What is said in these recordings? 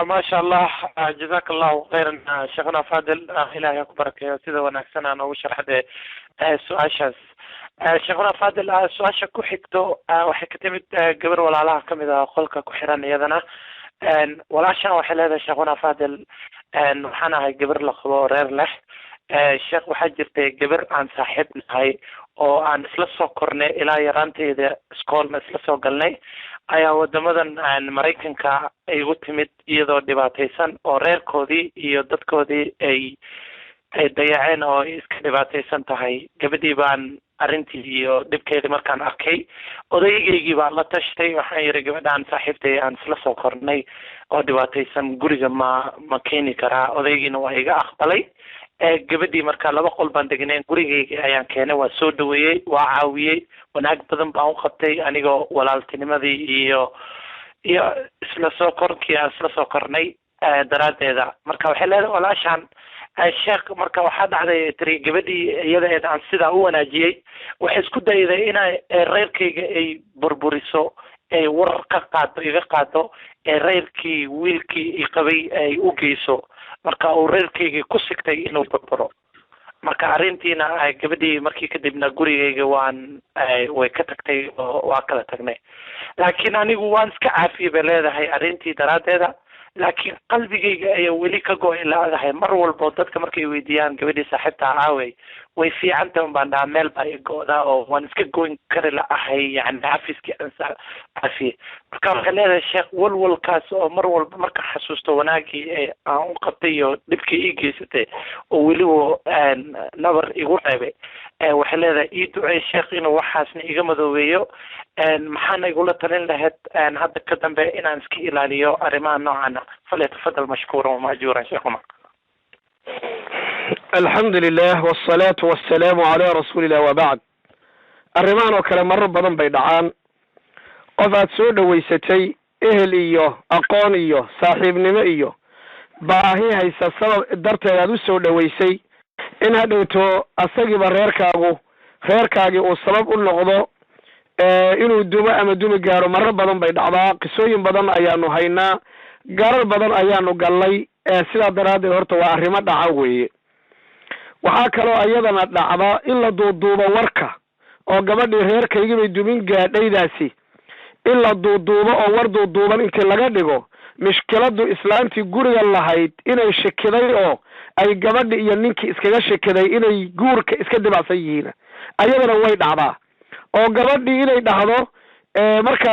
ما شاء الله. جزاك الله خيرا شيخنا فاضل. إلهي أكبرك يا سيدة ونكسنا أنا وشرح ده سؤال شاذ. شيخنا فاضل سؤال ku xigto waxay ka timid gabar walaalaha kamid ah qolka ku xiran iyadana walaashan waxay leedahay sheekhuna faadil waxaan ahay gabar la qabo reer leh sheekh waxaa jirtay gabar aan saaxiib nahay oo aan isla soo kornay ilaa yaraanteeda iskoolna isla soo galnay ayaa wadamadan Mareykanka ay ugu timid iyadoo dhibaataysan oo reerkoodii iyo dadkoodii ay dayaceen oo iska dhibaataysan tahay. gabadhii baan arrintii iyo dhibkeedii markaan arkay odaygaygi baan la tashtay waxaan yiri gabadhaan saaxiibtay aan isla soo kornay oo dhibaataysan guriga ma keeni karaa. odaygiina waa iga aqbalay. gabadhii markaa 2 qol baan degnay gurigayga ayaan keenay waa soo dhaweeyay waa caawiyay wanaag badan baan u qabtay anigoo walaaltinimadii iyo isla soo korkii aan isla soo kornay daraadeeda. marka waxay leedahay walaashan sheekh marka waxaa dhacday tiri gabadhii iyada aan sidaa u wanaajiyay waxay isku dayday inay reerkayga ay burburiso ay war ka qaado iga qaado reerkii wiilkii qabay ay u geyso marka uu reerkayga ku sigtay inuu burburo. marka arrintiina gabadhii markii kadibna gurigayga way ka tagtay oo waa kala tagnay. laakiin anigu waan iska caafiyay bay leedahay arrintii daraadeeda laakiin qalbigayga ayaa weli ka go'ay laadahay mar walba dadka markay weydiiyaan gabadhii saaxiibta aaway way fiican tahay baan dhahaa meel baa go'da oo waan iska goyn kari laahay yani xafiiskii aan caafiyay. marka waxay leedahay sheekh walwalkaas oo mar walba marka xasuusto wanaagii aan u qabtay iyo dhibkii ii geysatay oo weliba nabar igu reebay waxay leedahay ii ducay sheekh inuu waxaasna iga madoobeeyo maxaan igula talin lahayd hadda ka dambe inaan iska ilaaliyo arrimaha noocan فليتفضل مشكورا ومأجورا شيخنا. الحمد لله والصلاة والسلام على رسول الله وبعد. الرمان وكلام مرة بدن بيدعان قفات سود ويستي اهل ايوه اقان ايوه صاحب نما ايوه باهي هيسا السبب درت يادو سود ويسي ان هدوتو اساقب ريركاغي والسبب النقضو inuu dumo ama dumi gaaro marar badan bay dhacdaa qisooyin badan ayaanu haynaa garar badan ayaanu gallay sidaa daraadeed horta waa arrimo dhaca weeye. waxaa kaloo ayadana dhacda in la duuduubo warka oo gabadhii reerkaygii bay dumin gaadhaydaasi in la duuduubo oo war duuduuban intii laga dhigo mishkiladu islaantii guriga lahayd inay shakiday oo ay gabadhi iyo ninkii iskaga shakiday inay guurka iska dibacsan yihiin ayadana way dhacdaa oo gabadhii inay dhahdo marka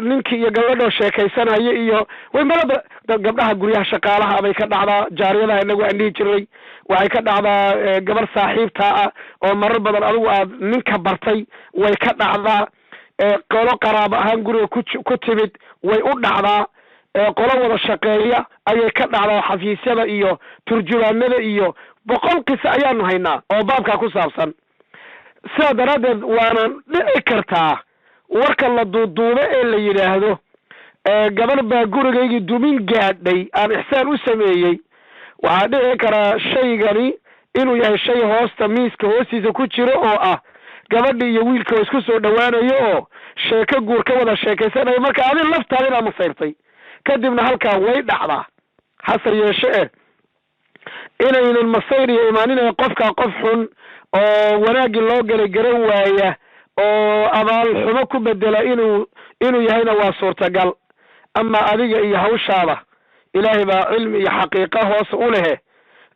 ninkii iyo gabadhoo sheekaysanayo iyo way marada gabdhaha guryaha shaqaalaha bay ka dhacdaa jaariyadaha inagu aan dhihi jiray waxay ka dhacdaa gabar saaxiibta ah oo marar badan adigu aad ninka bartay way ka dhacdaa qolo qaraabo ahaan guriga ku timid way u dhacdaa qolo wada shaqeeya ayay ka dhacdaa xafiisyada iyo turjumaanada iyo 100 qiso ayaanu haynaa oo baabka ku saabsan. sidaa daraadeed waana dhici kartaa warka la duuduubo ee la yidhaahdo gabar baa gurigaygii dumin gaadhay aan ixsaan u sameeyey waxaa dhici karaa shaygani inuu yahay shay hoosta miiska hoostiisa ku jiro oo ah gabadhii iyo wiilka oo isku soo dhawaanayo oo sheeko guur ka wada sheekaysanayo marka adin laftaada inaad masayrtay kadibna halkaa way dhacdaa hase yeeshee inaynan masayr iyo imaaninaya qofkaa qof xun oo wanaagii loo galay garan waaya oo abaal xumo ku bedela inuu yahayna waa suurtagal. ama adiga iyo hawshaada ilaahay baa cilmi iyo xaqiiqo hoos u leh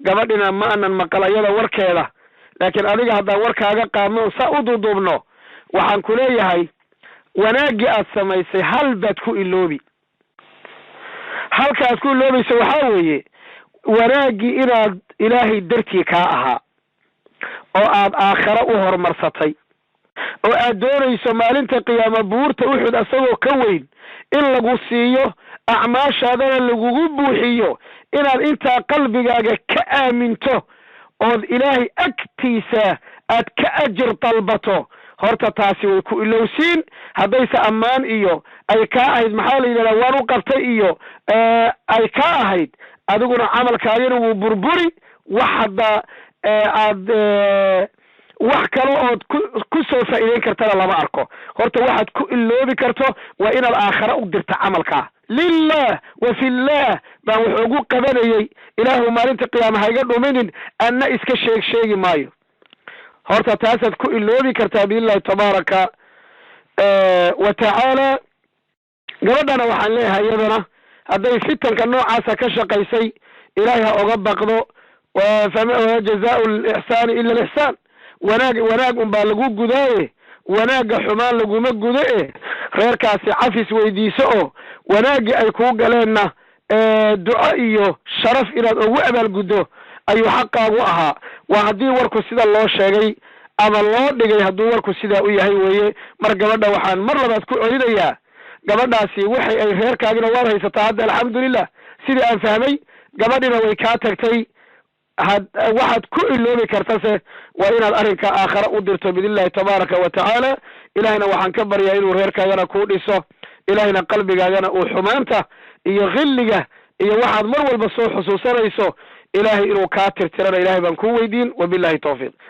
gabadhina ma aanan maqal ayada warkeeda laakiin adiga hadda warkaaga qaadno saa u duuduubno waxaan ku leeyahay wanaagii aad samaysay hal baad ku iloobi halkaas ku iloobayso waxaa weeye wanaagii inaad ilaahay dartii kaa ahaa oo aad aakhira u horumarsatay oo aad doonayso maalinta qiyaama buurta uxud asagoo ka weyn in lagu siiyo acmaashaadana lagugu buuxiyo inaad intaa qalbigaaga ka aaminto ood ilaahay agtiisa aad ka ajir dalbato horta taasi way ku ilowsiin haddayse ammaan iyo ay kaa ahayd maxaa la yidhahdaa waan u qabtay iyo ay kaa ahayd adiguna camalkaagina wuu burburi wax hadda aad wax kale ood ku soo faa'iideyn kartana lama arko. horta waxaad ku iloobi karto waa inaad aakhira u dirta camalkaa لله وفي الله بان وحوقو قبنيي إله مالنت قيام هايقا دومينين أن إسك شيء مايو هورتا تاسد كو إلوبي كرتابي الله تبارك وتعالى قردنا وحان ليها يدنا هذا فتن كالنوع عاسا كشقيسي إلهها أغبقضو وجزاء الإحسان إلا الإحسان وناق بالغو قدائه وناق حمان لغو مقدائه غير كاسي عفس ويديسو وناق أيكو قلنا دعائيو شرف إلى وعب القدو أيو حقا وأها وهدي وركو سيدا الله شاقي أما الله دقي هدو وركو سيدا ويهي ويه مرقبنا وحان مرلبات كو عيديا gabadhaasi waxay ay reerkaagina waad haysataa hadda alxamdulilah sidii aan fahmay gabadhina way kaa tagtay waxaad ku iloobi kartase waa inaad arrinka aakhara u dirto biidnillahi tabaaraka wa tacaala ilahayna waxaan ka baryaa inuu reerkaagana kuu dhiso ilahayna qalbigaagana uu xumaanta iyo khilliga iyo waxaad mar walba soo xusuusanayso ilaahay inuu kaa tirtirana ilaahay baan kuu weydiin wabillahi tawfiiq